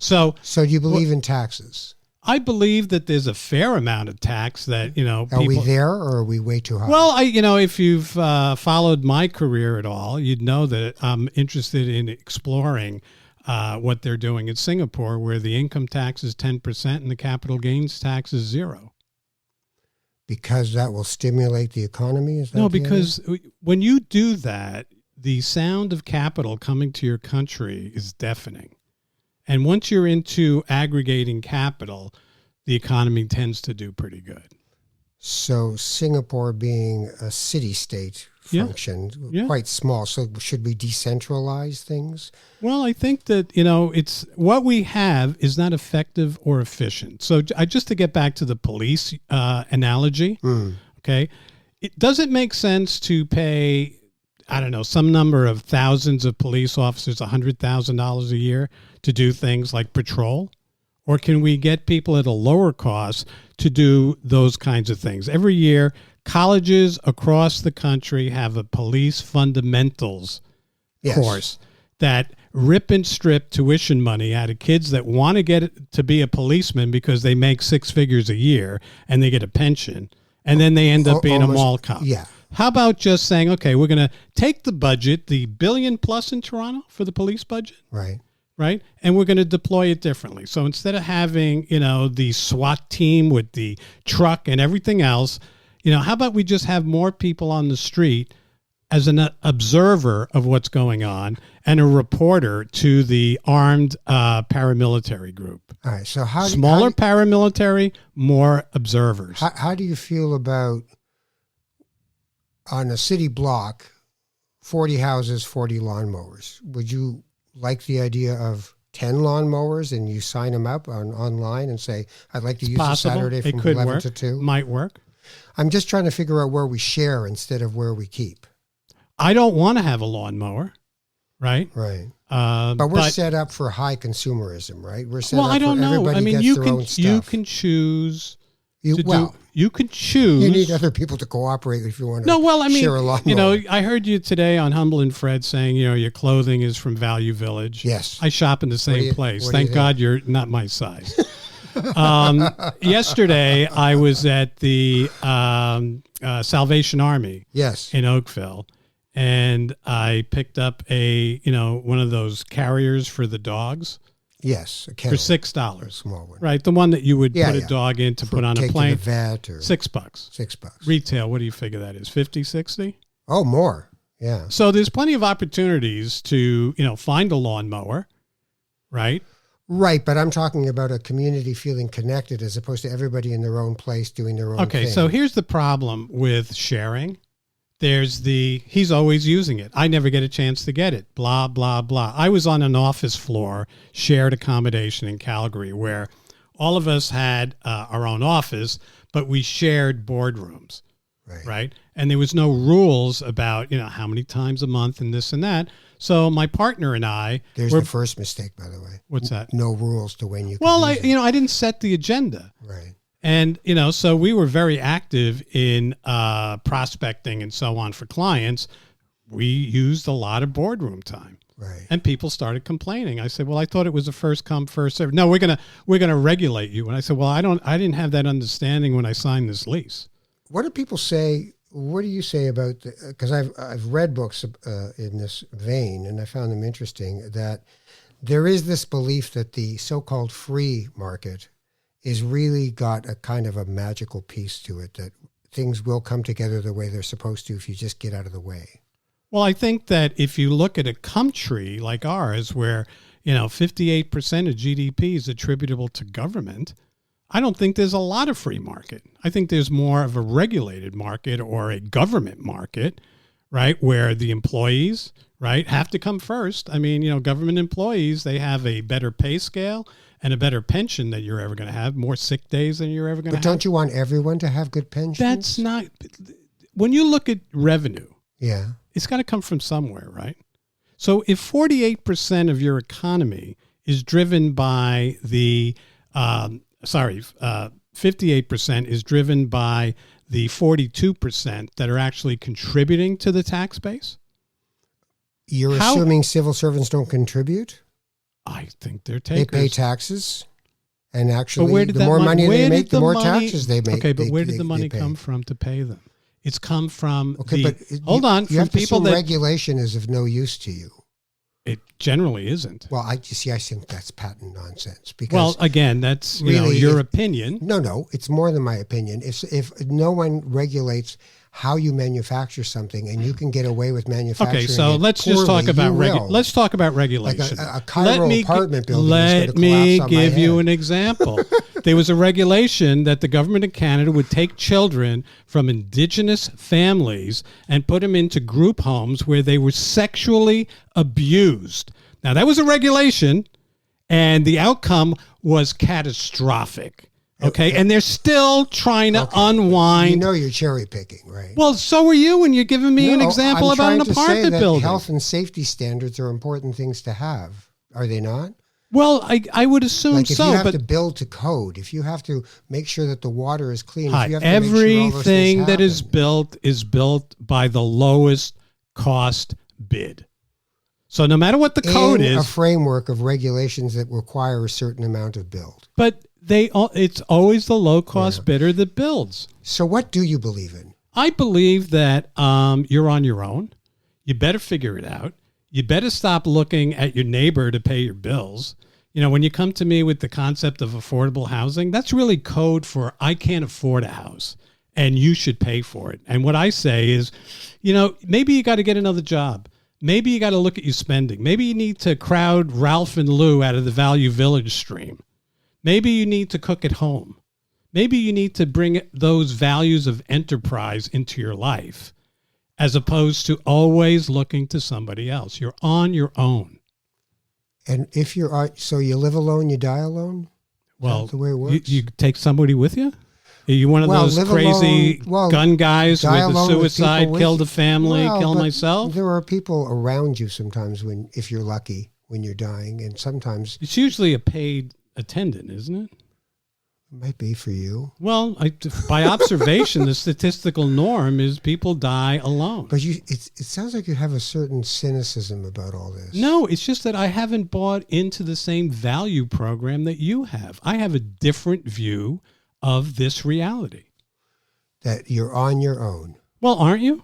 S2: So
S1: you believe in taxes?
S2: I believe that there's a fair amount of tax that, people.
S1: Are we there or are we way too high?
S2: Well, if you've followed my career at all, you'd know that I'm interested in exploring what they're doing in Singapore, where the income tax is 10% and the capital gains tax is 0%.
S1: Because that will stimulate the economy? Is that
S2: No,
S1: the
S2: because when you do that, the sound of capital coming to your country is deafening. And once you're into aggregating capital, the economy tends to do pretty good.
S1: So Singapore being a city-state function, quite small. So should we decentralize things?
S2: Well, I think that, it's what we have is not effective or efficient. So just to get back to the police analogy, okay, does it make sense to pay, I don't know, some number of thousands of police officers $100,000 a year to do things like patrol? Or can we get people at a lower cost to do those kinds of things? Every year, colleges across the country have a police fundamentals course that rip and strip tuition money out of kids that want to get to be a policeman because they make 6 figures a year and they get a pension, and then they end up being a mall cop.
S1: Yeah.
S2: How about just saying, okay, we're going to take the budget, the $1 billion plus in Toronto for the police budget, right? And we're going to deploy it differently. So instead of having, the SWAT team with the truck and everything else, how about we just have more people on the street as an observer of what's going on and a reporter to the armed paramilitary group?
S1: All right. So
S2: smaller paramilitary, more observers.
S1: How do you feel about on a city block, 40 houses, 40 lawnmowers? Would you like the idea of 10 lawnmowers and you sign them up online and say, I'd like to use a Saturday from 11 to 2?
S2: Might work.
S1: I'm just trying to figure out where we share instead of where we keep.
S2: I don't want to have a lawnmower, right?
S1: Right. But we're set up for high consumerism, right? We're set up
S2: I don't
S1: for
S2: know.
S1: everybody
S2: I mean,
S1: gets their own stuff.
S2: you can choose You could choose.
S1: You need other people to cooperate if you want to.
S2: No, well, I mean,
S1: share a lawnmower.
S2: I heard you today on Humble and Fred saying, your clothing is from Value Village.
S1: Yes,
S2: I shop in the same place. Thank God you're not my size. Yesterday, I was at the Salvation Army.
S1: Yes,
S2: in Oakville, and I picked up one of those carriers for the dogs.
S1: Yes,
S2: for $6.
S1: A small one.
S2: Right, the one that you would put a dog in to put on a plane.
S1: To the vet or
S2: $6.
S1: $6.
S2: Retail, what do you figure that is? 50, 60?
S1: Oh, more. Yeah.
S2: So there's plenty of opportunities to, find a lawnmower, right?
S1: Right, but I'm talking about a community feeling connected as opposed to everybody in their own place doing their own thing.
S2: Okay, so here's the problem with sharing. There's he's always using it. I never get a chance to get it. Blah, blah, blah. I was on an office floor, shared accommodation in Calgary, where all of us had our own office, but we shared boardrooms, right? And there was no rules about, how many times a month and this and that. So my partner and I...
S1: There's the first mistake, by the way.
S2: What's that?
S1: No rules to when you can
S2: Well, I didn't set the agenda.
S1: Right.
S2: And, so we were very active in prospecting and so on for clients. We used a lot of boardroom time.
S1: Right.
S2: And people started complaining. I said, well, I thought it was a first come, first serve. No, we're going to regulate you. And I said, well, I didn't have that understanding when I signed this lease.
S1: What do people say? What do you say about, because I've read books in this vein, and I found them interesting, that there is this belief that the so-called free market is really got a kind of a magical piece to it, that things will come together the way they're supposed to if you just get out of the way.
S2: Well, I think that if you look at a country like ours where, 58% of GDP is attributable to government, I don't think there's a lot of free market. I think there's more of a regulated market or a government market, right, where the employees, right, have to come first. I mean, government employees, they have a better pay scale and a better pension that you're ever going to have, more sick days than you're ever going to have.
S1: But don't you want everyone to have good pensions?
S2: That's not, when you look at revenue, it's got to come from somewhere, right? So if 48% of your economy is driven by 58% is driven by the 42% that are actually contributing to the tax base.
S1: You're assuming civil servants don't contribute?
S2: I think they're takers.
S1: They pay taxes, and actually, the more money they make, the more taxes they make.
S2: Okay, but where did the money come from to pay them? It's come from
S1: hold on, from people that regulation is of no use to you.
S2: It generally isn't.
S1: Well, I think that's patent nonsense. Because
S2: again, that's your opinion.
S1: No, it's more than my opinion. If no one regulates how you manufacture something, and you can get away with manufacturing.
S2: Okay, so let's just talk about let's talk about regulation.
S1: Like a Cairo apartment building.
S2: Let me give you an example. There was a regulation that the government of Canada would take children from Indigenous families and put them into group homes where they were sexually abused. Now, that was a regulation, and the outcome was catastrophic. Okay, and they're still trying to unwind.
S1: You're cherry picking, right?
S2: Well, so are you when you're giving me an example about an apartment building.
S1: Health and safety standards are important things to have, are they not?
S2: Well, I would assume
S1: so. If you have to build to code, if you have to make sure that the water is clean, if you have to
S2: everything that is built by the lowest cost bid. So no matter what the code is,
S1: a framework of regulations that require a certain amount of build.
S2: But it's always the low-cost bidder that builds.
S1: So what do you believe in?
S2: I believe that you're on your own. You better figure it out. You better stop looking at your neighbor to pay your bills. When you come to me with the concept of affordable housing, that's really code for I can't afford a house, and you should pay for it. And what I say is, maybe you got to get another job. Maybe you got to look at your spending. Maybe you need to crowd Ralph and Lou out of the Value Village stream. Maybe you need to cook at home. Maybe you need to bring those values of enterprise into your life as opposed to always looking to somebody else. You're on your own.
S1: And if so you live alone, you die alone?
S2: Well,
S1: the way it works?
S2: You take somebody with you? Are you one of those crazy gun guys with a suicide, killed a family, kill myself?
S1: There are people around you sometimes if you're lucky, when you're dying. And sometimes...
S2: It's usually a paid attendant, isn't it?
S1: It might be for you.
S2: Well, by observation, the statistical norm is people die alone.
S1: But it sounds like you have a certain cynicism about all this.
S2: No, it's just that I haven't bought into the same value program that you have. I have a different view of this reality.
S1: That you're on your own.
S2: Well, aren't you?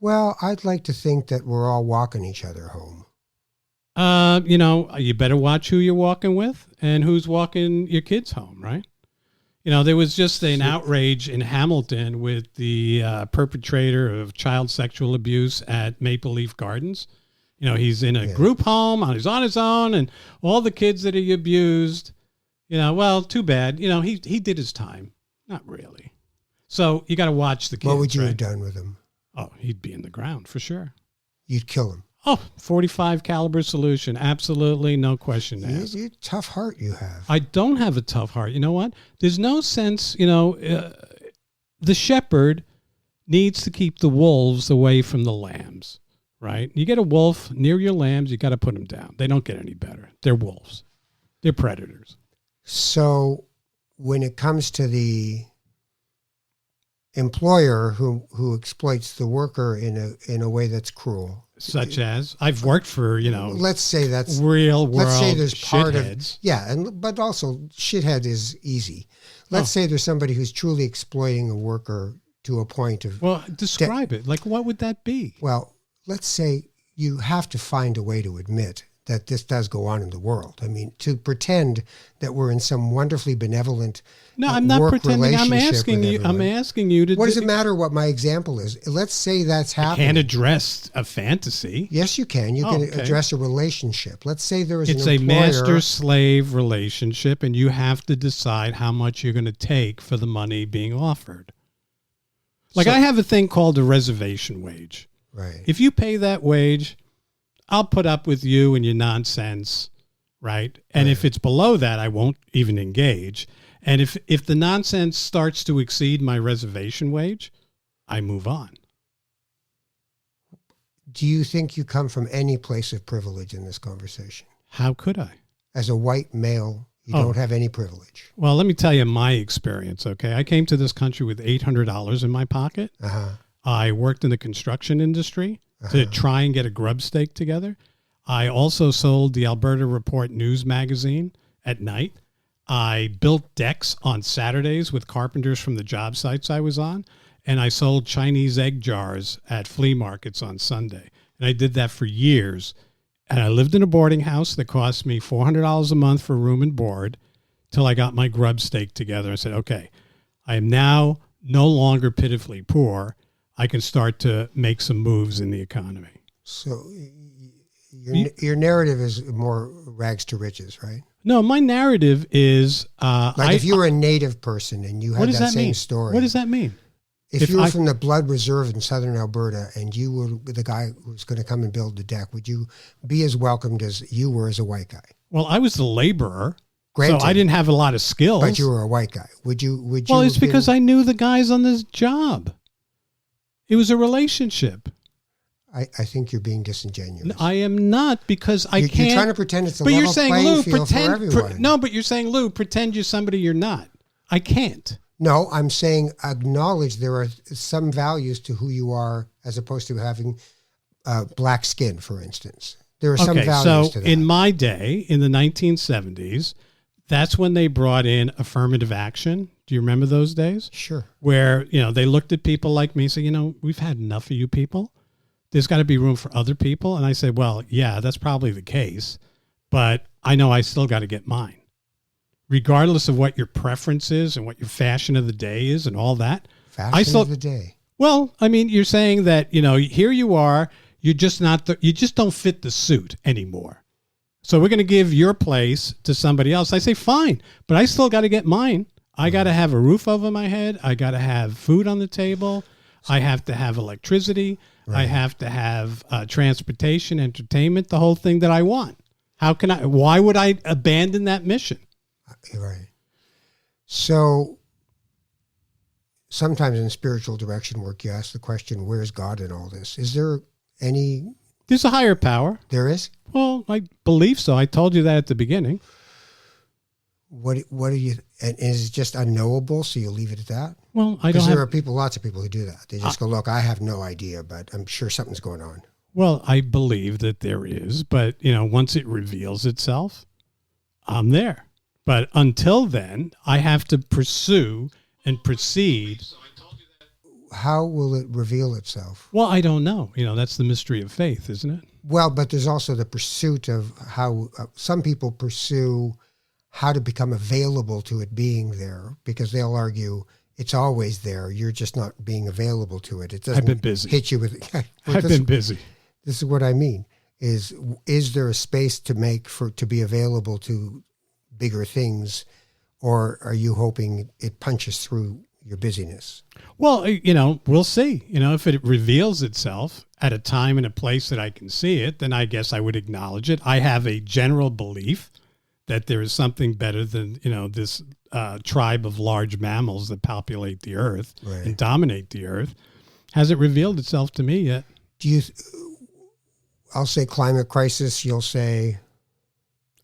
S1: Well, I'd like to think that we're all walking each other home.
S2: You better watch who you're walking with and who's walking your kids home, right? There was just an outrage in Hamilton with the perpetrator of child sexual abuse at Maple Leaf Gardens. He's in a group home, he's on his own, and all the kids that he abused, well, too bad. He did his time. Not really. So you got to watch the kids.
S1: What would you
S2: right?
S1: have done with him?
S2: Oh, he'd be in the ground for sure.
S1: You'd kill him.
S2: Oh, 45 caliber solution. Absolutely. No question to ask.
S1: You tough heart you have.
S2: I don't have a tough heart. You know what? There's no sense, the shepherd needs to keep the wolves away from the lambs, right? You get a wolf near your lambs, you got to put them down. They don't get any better. They're wolves. They're predators.
S1: So when it comes to the employer who exploits the worker in a way that's cruel,
S2: such as I've worked for,
S1: let's say that's
S2: real world.
S1: Let's say there's part
S2: shitheads.
S1: but also shithead is easy. Let's say there's somebody who's truly exploiting a worker to a point of.
S2: Well, describe it. Like, what would that be?
S1: Well, let's say you have to find a way to admit that this does go on in the world. I mean, to pretend that we're in some wonderfully benevolent
S2: No, I'm not pretending. I'm asking you to.
S1: What does it matter what my example is? Let's say that's happening.
S2: I can't address a fantasy.
S1: Yes, you can. You can address a relationship. Let's say there is
S2: it's
S1: an employer.
S2: It's a master-slave relationship, and you have to decide how much you're going to take for the money being offered. Like, I have a thing called a reservation wage.
S1: Right.
S2: If you pay that wage, I'll put up with you and your nonsense, right? And if it's below that, I won't even engage. And if the nonsense starts to exceed my reservation wage, I move on.
S1: Do you think you come from any place of privilege in this conversation?
S2: How could I?
S1: As a white male, you don't have any privilege.
S2: Well, let me tell you my experience, okay? I came to this country with $800 in my pocket. I worked in the construction industry to try and get a grub stake together. I also sold the Alberta Report News magazine at night. I built decks on Saturdays with carpenters from the job sites I was on. And I sold Chinese egg jars at flea markets on Sunday. And I did that for years. And I lived in a boarding house that cost me $400 a month for room and board till I got my grub stake together and said, okay, I am now no longer pitifully poor. I can start to make some moves in the economy.
S1: So your narrative is more rags to riches, right?
S2: No, my narrative is...
S1: if you were a native person and you had that same story.
S2: What does that mean?
S1: If you were from the Blood Reserve in southern Alberta and you were the guy who was going to come and build the deck, would you be as welcomed as you were as a white guy?
S2: Well, I was the laborer,
S1: Granted,
S2: so I didn't have a lot of skills.
S1: But you were a white guy. Would you?
S2: Well, it's because I knew the guys on this job. It was a relationship.
S1: I think you're being disingenuous.
S2: I am not, because I can't.
S1: You're trying to pretend it's a level playing field for everyone.
S2: No, but you're saying, Lou, pretend you're somebody you're not. I can't.
S1: No, I'm saying acknowledge there are some values to who you are as opposed to having black skin, for instance. There are some values to that.
S2: In my day, in the 1970s, that's when they brought in affirmative action. Do you remember those days?
S1: Sure.
S2: Where, they looked at people like me and said, we've had enough of you people. There's got to be room for other people. And I said, well, yeah, that's probably the case, but I know I still got to get mine. Regardless of what your preference is and what your fashion of the day is and all that.
S1: Fashion of the day.
S2: Well, I mean, you're saying that, here you are, you're just you just don't fit the suit anymore. So we're going to give your place to somebody else. I say, fine, but I still got to get mine. I got to have a roof over my head. I got to have food on the table. I have to have electricity. Right. I have to have transportation, entertainment, the whole thing that I want. Why would I abandon that mission?
S1: Right. So sometimes in spiritual direction work, you ask the question, where's God in all this? Is there any...
S2: There's a higher power.
S1: There is?
S2: Well, I believe so. I told you that at the beginning.
S1: What are you? And is it just unknowable? So you leave it at that?
S2: Well, I don't
S1: Because there
S2: have.
S1: are people, lots of people who do that. They just go, look, I have no idea, but I'm sure something's going on.
S2: Well, I believe that there is, but once it reveals itself, I'm there. But until then, I have to pursue and proceed.
S1: How will it reveal itself?
S2: Well, I don't know. That's the mystery of faith, isn't it?
S1: Well, but there's also the pursuit of how some people pursue how to become available to it being there, because they'll argue it's always there. You're just not being available to it. It doesn't
S2: I've been busy.
S1: hit you with.
S2: I've been busy.
S1: This is what I mean. Is there a space to be available to bigger things, or are you hoping it punches through your busyness?
S2: Well, we'll see. If it reveals itself at a time and a place that I can see it, then I guess I would acknowledge it. I have a general belief that there is something better than, this tribe of large mammals that populate the earth and dominate the earth. Has it revealed itself to me yet?
S1: I'll say climate crisis. You'll say...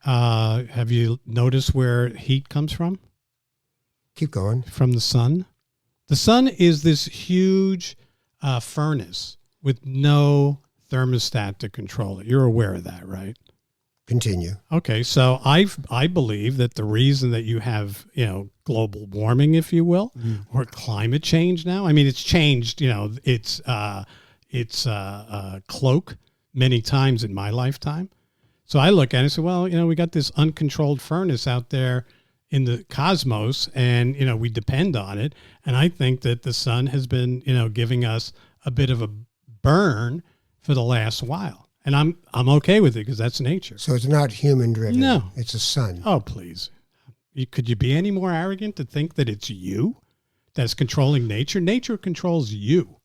S2: have you noticed where heat comes from?
S1: Keep going.
S2: From the sun. The sun is this huge furnace with no thermostat to control it. You're aware of that, right?
S1: Continue.
S2: Okay, so I believe that the reason that you have global warming, if you will, or climate change now. I mean, it's changed. It's cloak many times in my lifetime. So I look at it and say, well, we got this uncontrolled furnace out there in the cosmos, and we depend on it. And I think that the sun has been giving us a bit of a burn for the last while. And I'm okay with it because that's nature.
S1: So it's not human driven.
S2: No.
S1: It's a sun.
S2: Oh, please. Could you be any more arrogant to think that it's you that's controlling nature? Nature controls you.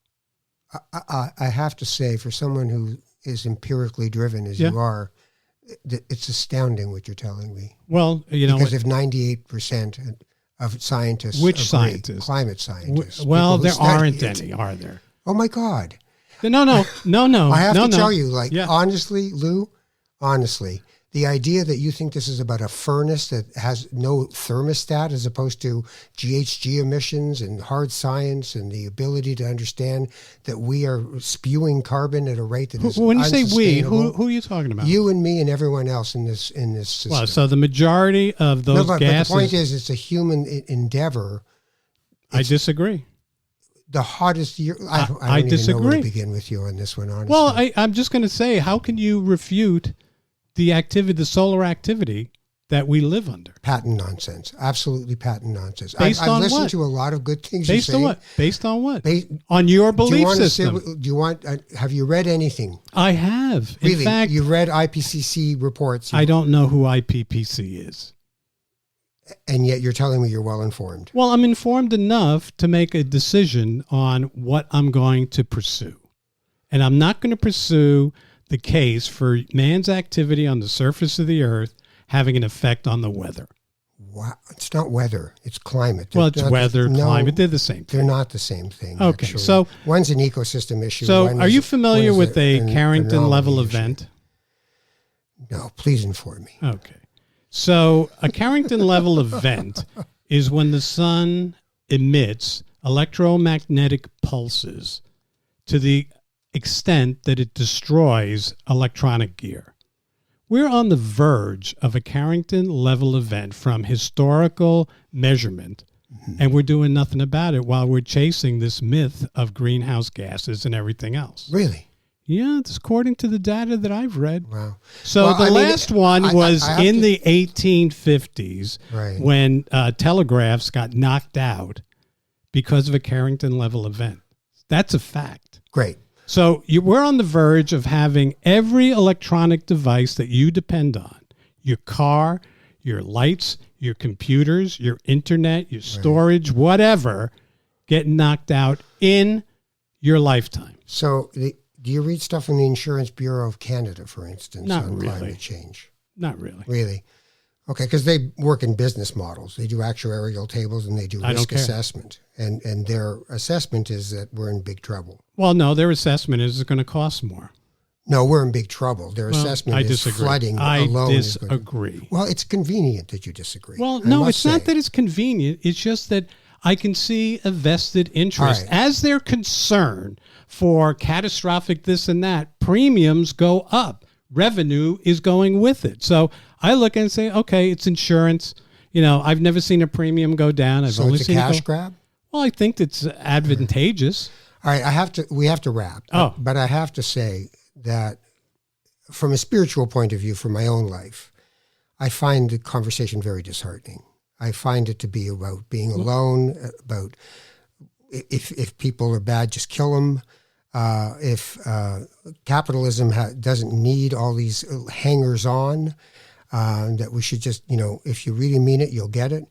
S1: I have to say, for someone who is empirically driven as you are, it's astounding what you're telling me.
S2: Well,
S1: because if 98% of scientists
S2: Which
S1: agree,
S2: scientists?
S1: Climate scientists.
S2: Well, there aren't any, are there?
S1: Oh, my God.
S2: No.
S1: I have to tell you,
S2: honestly,
S1: honestly, the idea that you think this is about a furnace that has no thermostat as opposed to GHG emissions and hard science and the ability to understand that we are spewing carbon at a rate that is
S2: when you say we,
S1: unsustainable.
S2: who are you talking about?
S1: You and me and everyone else in this system.
S2: Well, so the majority of those
S1: but
S2: gases.
S1: the point is, it's a human endeavor.
S2: I disagree.
S1: The hottest year. I don't
S2: disagree.
S1: even know where to begin with you on this one, honestly.
S2: Well, I'm just going to say, how can you refute the solar activity that we live under?
S1: Patent nonsense. Absolutely patent nonsense.
S2: Based on
S1: I've listened
S2: what?
S1: to a lot of good things
S2: Based
S1: you say.
S2: on what? Based on what? On your belief system.
S1: Have you read anything?
S2: I have.
S1: Really?
S2: In fact,
S1: you read IPCC reports?
S2: I don't know who IPCC is.
S1: And yet you're telling me you're well informed.
S2: Well, I'm informed enough to make a decision on what I'm going to pursue. And I'm not going to pursue the case for man's activity on the surface of the earth having an effect on the weather.
S1: Wow. It's not weather. It's climate.
S2: Well, it's weather, climate. They're the same thing.
S1: They're not the same thing.
S2: Okay.
S1: Actually.
S2: So
S1: one's an ecosystem issue.
S2: So are you familiar with a Carrington level
S1: issue.
S2: event?
S1: No, please inform me.
S2: Okay. So a Carrington level event is when the sun emits electromagnetic pulses to the extent that it destroys electronic gear. We're on the verge of a Carrington level event from historical measurement, and we're doing nothing about it while we're chasing this myth of greenhouse gases and everything else.
S1: Really?
S2: Yeah, it's according to the data that I've read.
S1: Wow.
S2: So the last one was in the 1850s when telegraphs got knocked out because of a Carrington level event. That's a fact.
S1: Great.
S2: So we're on the verge of having every electronic device that you depend on, your car, your lights, your computers, your internet, your storage, whatever, get knocked out in your lifetime.
S1: So do you read stuff from the Insurance Bureau of Canada, for instance, on climate change?
S2: Not really.
S1: Really? Okay, because they work in business models. They do actuarial tables and they do risk assessment. And their assessment is that we're in big trouble.
S2: Well, no, their assessment is it's going to cost more.
S1: No, we're in big trouble. Their assessment is flooding alone.
S2: I disagree.
S1: Well, it's convenient that you disagree.
S2: Well, no, it's not that it's convenient. It's just that I can see a vested interest. As they're concerned for catastrophic this and that, premiums go up. Revenue is going with it. So I look and say, okay, it's insurance. You know, I've never seen a premium go down. I've only seen
S1: a cash grab?
S2: Well, I think it's advantageous.
S1: All right, we have to wrap. But I have to say that from a spiritual point of view, for my own life, I find the conversation very disheartening. I find it to be about being alone, about if people are bad, just kill them. If capitalism doesn't need all these hangers-on, that we should just, if you really mean it, you'll get it.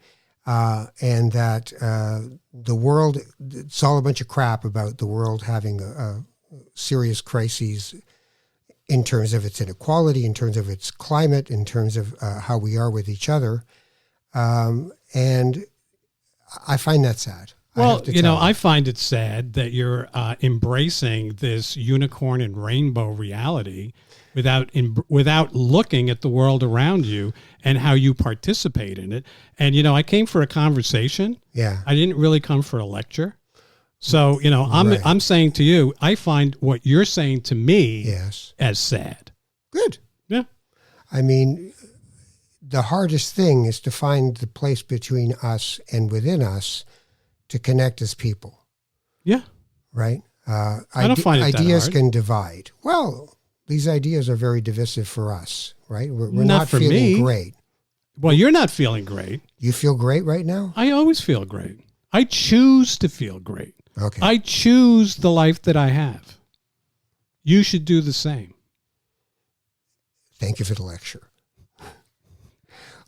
S1: And that the world, it's all a bunch of crap about the world having a serious crises in terms of its inequality, in terms of its climate, in terms of how we are with each other. And I find that sad.
S2: Well, I find it sad that you're embracing this unicorn and rainbow reality without looking at the world around you and how you participate in it. And, I came for a conversation.
S1: Yeah.
S2: I didn't really come for a lecture. So, I'm saying to you, I find what you're saying to me as sad.
S1: Good.
S2: Yeah.
S1: I mean, the hardest thing is to find the place between us and within us to connect as people.
S2: Yeah.
S1: Right?
S2: I don't find it
S1: ideas
S2: that hard.
S1: can divide. Well, these ideas are very divisive for us, right? We're not
S2: for
S1: feeling
S2: me.
S1: great.
S2: Well, you're not feeling great.
S1: You feel great right now?
S2: I always feel great. I choose to feel great.
S1: Okay.
S2: I choose the life that I have. You should do the same.
S1: Thank you for the lecture.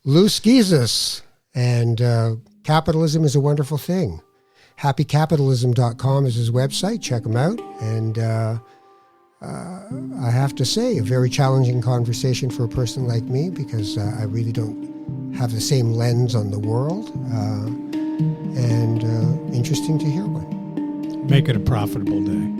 S1: Lou Schizas, and capitalism is a wonderful thing. happycapitalism.com is his website. Check him out. And I have to say, a very challenging conversation for a person like me, because I really don't have the same lens on the world. And interesting to hear one.
S2: Make it a profitable day.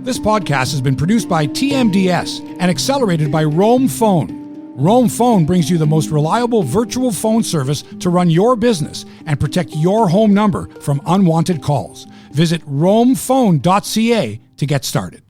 S3: This podcast has been produced by TMDS and accelerated by Roam Phone. Roam Phone brings you the most reliable virtual phone service to run your business and protect your home number from unwanted calls. Visit roamphone.ca to get started.